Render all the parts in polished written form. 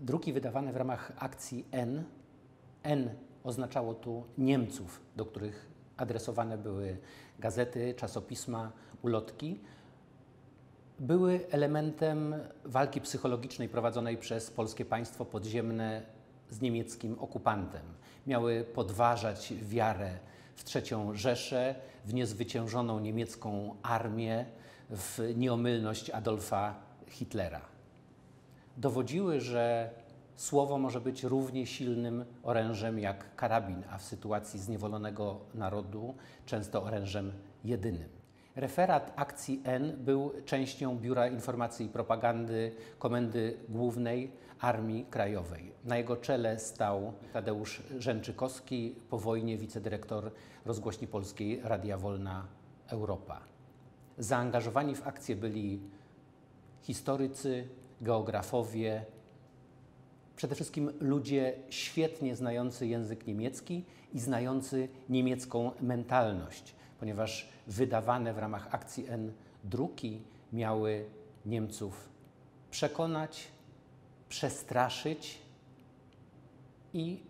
Druki wydawane w ramach akcji N. N oznaczało tu Niemców, do których adresowane były gazety, czasopisma, ulotki. Były elementem walki psychologicznej prowadzonej przez polskie państwo podziemne z niemieckim okupantem. Miały podważać wiarę w III Rzeszę, w niezwyciężoną niemiecką armię, w nieomylność Adolfa Hitlera. Dowodziły, że słowo może być równie silnym orężem jak karabin, a w sytuacji zniewolonego narodu często orężem jedynym. Referat akcji N był częścią Biura Informacji i Propagandy Komendy Głównej Armii Krajowej. Na jego czele stał Tadeusz Rzęczykowski, po wojnie wicedyrektor Rozgłośni Polskiej Radia Wolna Europa. Zaangażowani w akcję byli historycy, geografowie, przede wszystkim ludzie świetnie znający język niemiecki i znający niemiecką mentalność, ponieważ wydawane w ramach akcji N druki miały Niemców przekonać, przestraszyć i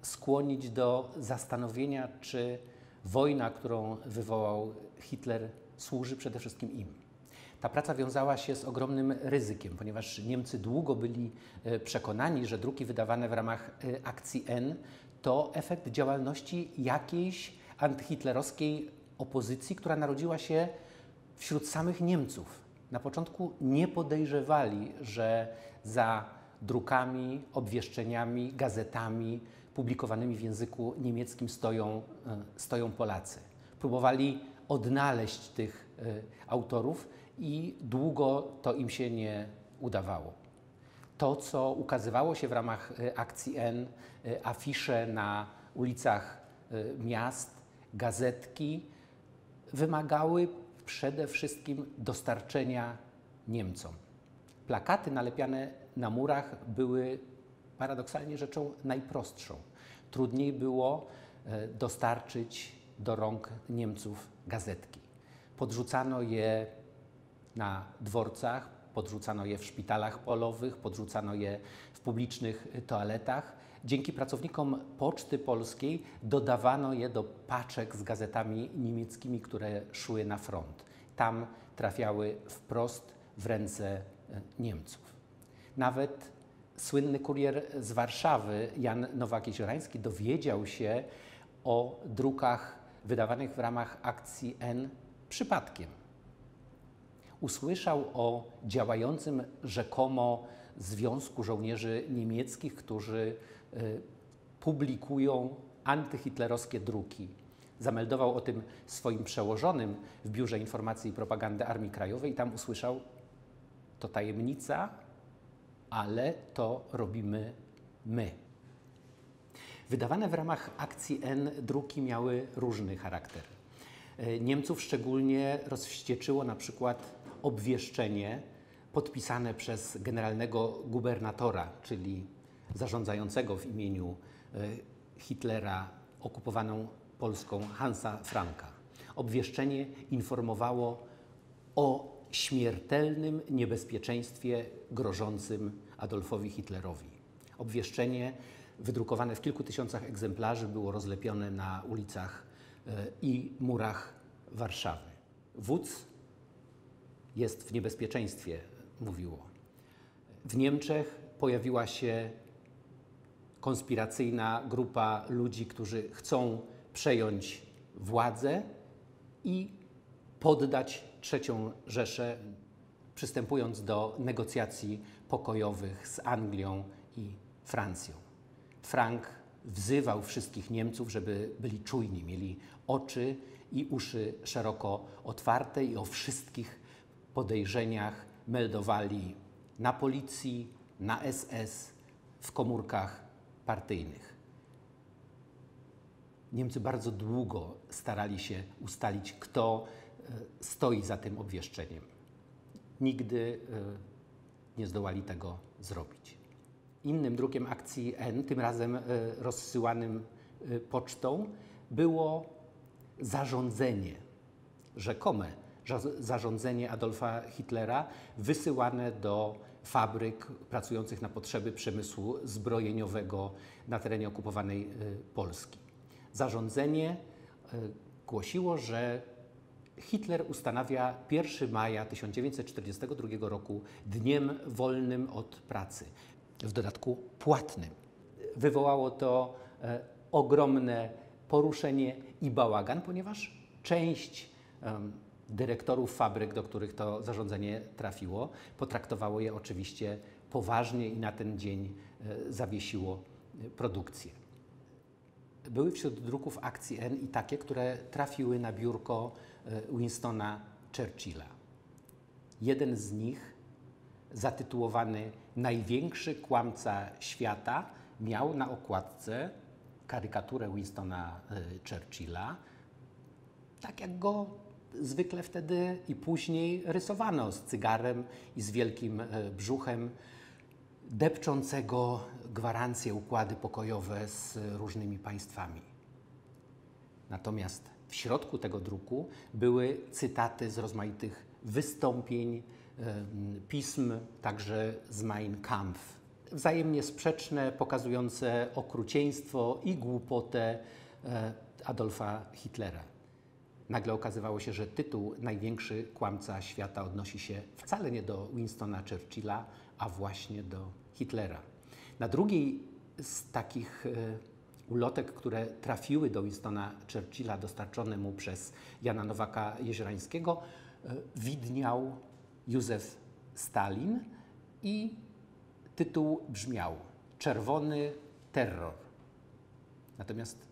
skłonić do zastanowienia, czy wojna, którą wywołał Hitler, służy przede wszystkim im. Ta praca wiązała się z ogromnym ryzykiem, ponieważ Niemcy długo byli przekonani, że druki wydawane w ramach akcji N to efekt działalności jakiejś antyhitlerowskiej opozycji, która narodziła się wśród samych Niemców. Na początku nie podejrzewali, że za drukami, obwieszczeniami, gazetami publikowanymi w języku niemieckim stoją Polacy. Próbowali odnaleźć tych autorów i długo to im się nie udawało. To, co ukazywało się w ramach akcji N, afisze na ulicach miast, gazetki, wymagały przede wszystkim dostarczenia Niemcom. Plakaty nalepiane na murach były paradoksalnie rzeczą najprostszą. Trudniej było dostarczyć do rąk Niemców gazetki. Podrzucano je na dworcach, podrzucano je w szpitalach polowych, podrzucano je w publicznych toaletach. Dzięki pracownikom Poczty Polskiej dodawano je do paczek z gazetami niemieckimi, które szły na front. Tam trafiały wprost w ręce Niemców. Nawet słynny kurier z Warszawy, Jan Nowak-Jeziorański, dowiedział się o drukach wydawanych w ramach akcji N przypadkiem. Usłyszał o działającym rzekomo Związku Żołnierzy Niemieckich, którzy publikują antyhitlerowskie druki. Zameldował o tym swoim przełożonym w Biurze Informacji i Propagandy Armii Krajowej i tam usłyszał: to tajemnica, ale to robimy my. Wydawane w ramach akcji N druki miały różny charakter. Niemców szczególnie rozwścieczyło na przykład obwieszczenie podpisane przez generalnego gubernatora, czyli zarządzającego w imieniu Hitlera okupowaną Polską Hansa Franka. Obwieszczenie informowało o śmiertelnym niebezpieczeństwie grożącym Adolfowi Hitlerowi. Obwieszczenie wydrukowane w kilku tysiącach egzemplarzy było rozlepione na ulicach i murach Warszawy. Wódz jest w niebezpieczeństwie, mówiło. W Niemczech pojawiła się konspiracyjna grupa ludzi, którzy chcą przejąć władzę i poddać III Rzeszę, przystępując do negocjacji pokojowych z Anglią i Francją. Frank wzywał wszystkich Niemców, żeby byli czujni, mieli oczy i uszy szeroko otwarte i o wszystkich podejrzeniach meldowali na policji, na SS, w komórkach partyjnych. Niemcy bardzo długo starali się ustalić, kto stoi za tym obwieszczeniem. Nigdy nie zdołali tego zrobić. Innym drukiem akcji N, tym razem rozsyłanym pocztą, było zarządzenie, rzekome zarządzenie Adolfa Hitlera wysyłane do fabryk pracujących na potrzeby przemysłu zbrojeniowego na terenie okupowanej Polski. Zarządzenie głosiło, że Hitler ustanawia 1 maja 1942 roku dniem wolnym od pracy, w dodatku płatnym. Wywołało to ogromne poruszenie i bałagan, ponieważ część dyrektorów fabryk, do których to zarządzenie trafiło, potraktowało je oczywiście poważnie i na ten dzień zawiesiło produkcję. Były wśród druków akcji N i takie, które trafiły na biurko Winstona Churchilla. Jeden z nich, zatytułowany Największy kłamca świata, miał na okładce karykaturę Winstona Churchilla, tak jak go zwykle wtedy i później rysowano, z cygarem i z wielkim brzuchem, depczącego gwarancje, układy pokojowe z różnymi państwami. Natomiast w środku tego druku były cytaty z rozmaitych wystąpień, pism, także z Mein Kampf. Wzajemnie sprzeczne, pokazujące okrucieństwo i głupotę Adolfa Hitlera. Nagle okazywało się, że tytuł Największy kłamca świata odnosi się wcale nie do Winstona Churchilla, a właśnie do Hitlera. Na drugiej z takich ulotek, które trafiły do Winstona Churchilla, dostarczone mu przez Jana Nowaka-Jeziorańskiego, widniał Józef Stalin i tytuł brzmiał Czerwony terror. Natomiast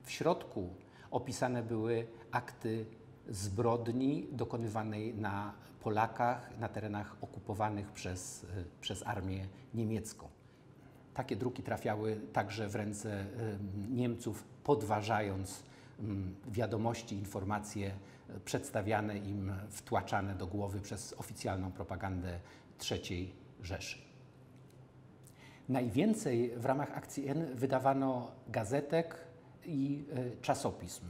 w środku opisane były akty zbrodni dokonywanej na Polakach na terenach okupowanych przez armię niemiecką. Takie druki trafiały także w ręce Niemców, podważając wiadomości, informacje przedstawiane im, wtłaczane do głowy przez oficjalną propagandę III Rzeszy. Najwięcej w ramach akcji N wydawano gazetek i czasopism.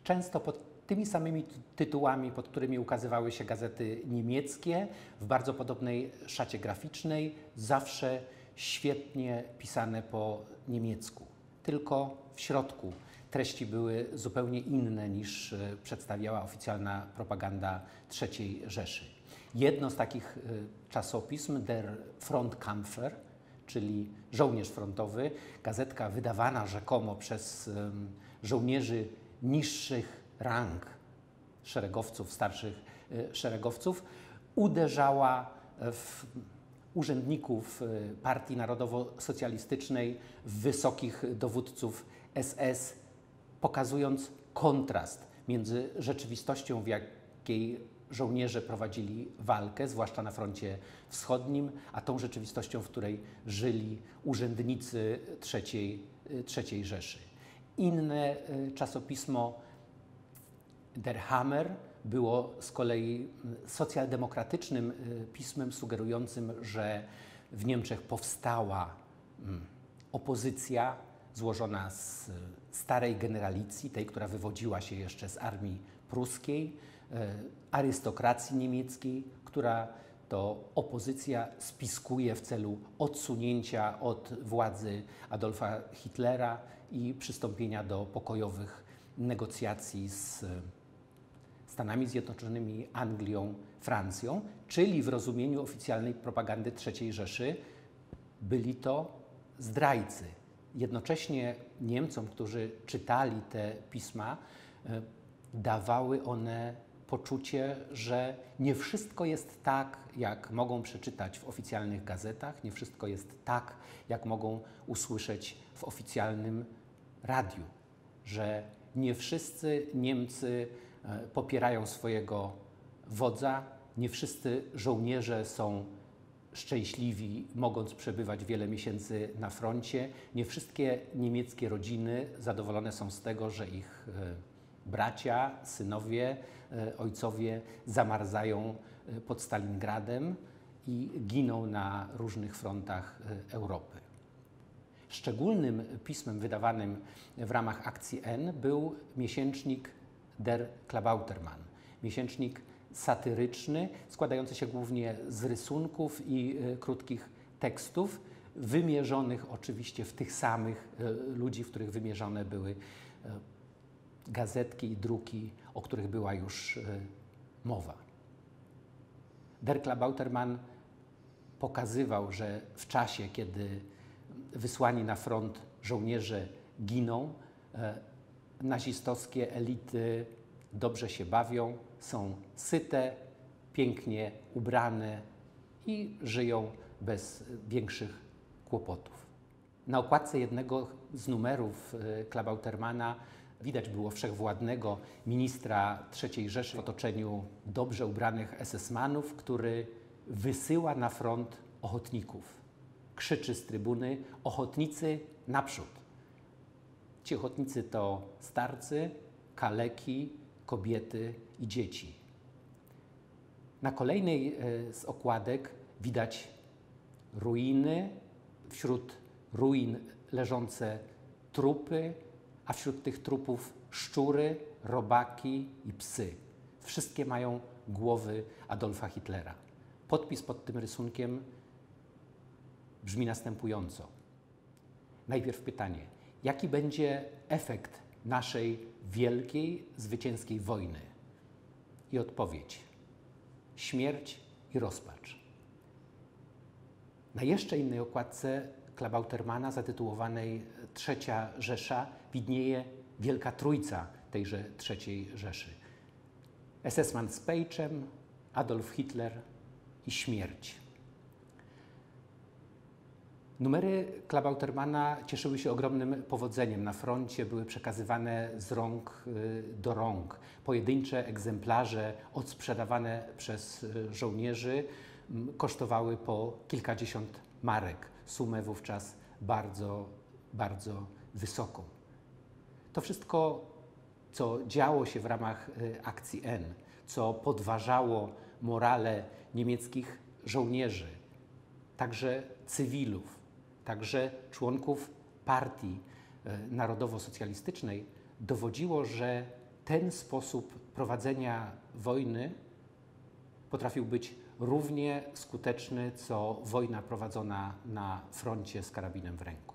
Często pod tymi samymi tytułami, pod którymi ukazywały się gazety niemieckie, w bardzo podobnej szacie graficznej, zawsze świetnie pisane po niemiecku. Tylko w środku treści były zupełnie inne niż przedstawiała oficjalna propaganda III Rzeszy. Jedno z takich czasopism, Der Frontkämpfer, czyli żołnierz frontowy, gazetka wydawana rzekomo przez żołnierzy niższych rang, szeregowców, starszych szeregowców, uderzała w urzędników Partii Narodowo-Socjalistycznej, w wysokich dowódców SS, pokazując kontrast między rzeczywistością, w jakiej żołnierze prowadzili walkę, zwłaszcza na froncie wschodnim, a tą rzeczywistością, w której żyli urzędnicy III Rzeszy. Inne czasopismo, Der Hammer, było z kolei socjaldemokratycznym pismem sugerującym, że w Niemczech powstała opozycja złożona z starej generalicji, tej, która wywodziła się jeszcze z armii pruskiej, arystokracji niemieckiej, która to opozycja spiskuje w celu odsunięcia od władzy Adolfa Hitlera i przystąpienia do pokojowych negocjacji z Stanami Zjednoczonymi, Anglią, Francją, czyli w rozumieniu oficjalnej propagandy III Rzeszy byli to zdrajcy. Jednocześnie Niemcom, którzy czytali te pisma, dawały one poczucie, że nie wszystko jest tak, jak mogą przeczytać w oficjalnych gazetach, nie wszystko jest tak, jak mogą usłyszeć w oficjalnym radiu, że nie wszyscy Niemcy popierają swojego wodza, nie wszyscy żołnierze są szczęśliwi, mogąc przebywać wiele miesięcy na froncie, nie wszystkie niemieckie rodziny zadowolone są z tego, że ich bracia, synowie, ojcowie zamarzają pod Stalingradem i giną na różnych frontach Europy. Szczególnym pismem wydawanym w ramach akcji N był miesięcznik Der Klabautermann. miesięcznik satyryczny, składający się głównie z rysunków i krótkich tekstów, wymierzonych oczywiście w tych samych ludzi, w których wymierzone były gazetki i druki, o których była już mowa. Der Klabautermann pokazywał, że w czasie, kiedy wysłani na front żołnierze giną, nazistowskie elity dobrze się bawią, są syte, pięknie ubrane i żyją bez większych kłopotów. Na okładce jednego z numerów Klabautermana widać było wszechwładnego ministra III Rzeszy w otoczeniu dobrze ubranych SS-manów, który wysyła na front ochotników. Krzyczy z trybuny: ochotnicy naprzód! Ci ochotnicy to starcy, kaleki, kobiety i dzieci. Na kolejnej z okładek widać ruiny, wśród ruin leżące trupy, a wśród tych trupów szczury, robaki i psy. Wszystkie mają głowy Adolfa Hitlera. Podpis pod tym rysunkiem brzmi następująco. Najpierw pytanie: jaki będzie efekt naszej wielkiej, zwycięskiej wojny? I odpowiedź: śmierć i rozpacz. Na jeszcze innej okładce Klabautermana, zatytułowanej Trzecia Rzesza, widnieje Wielka Trójca tejże III Rzeszy. SS-man z Pejczem, Adolf Hitler i śmierć. Numery Klabautermana cieszyły się ogromnym powodzeniem. Na froncie były przekazywane z rąk do rąk. Pojedyncze egzemplarze odsprzedawane przez żołnierzy kosztowały po kilkadziesiąt marek. Sumę wówczas bardzo, bardzo wysoką. To wszystko, co działo się w ramach akcji N, co podważało morale niemieckich żołnierzy, także cywilów, także członków partii narodowo-socjalistycznej, dowodziło, że ten sposób prowadzenia wojny potrafił być równie skuteczny, co wojna prowadzona na froncie z karabinem w ręku.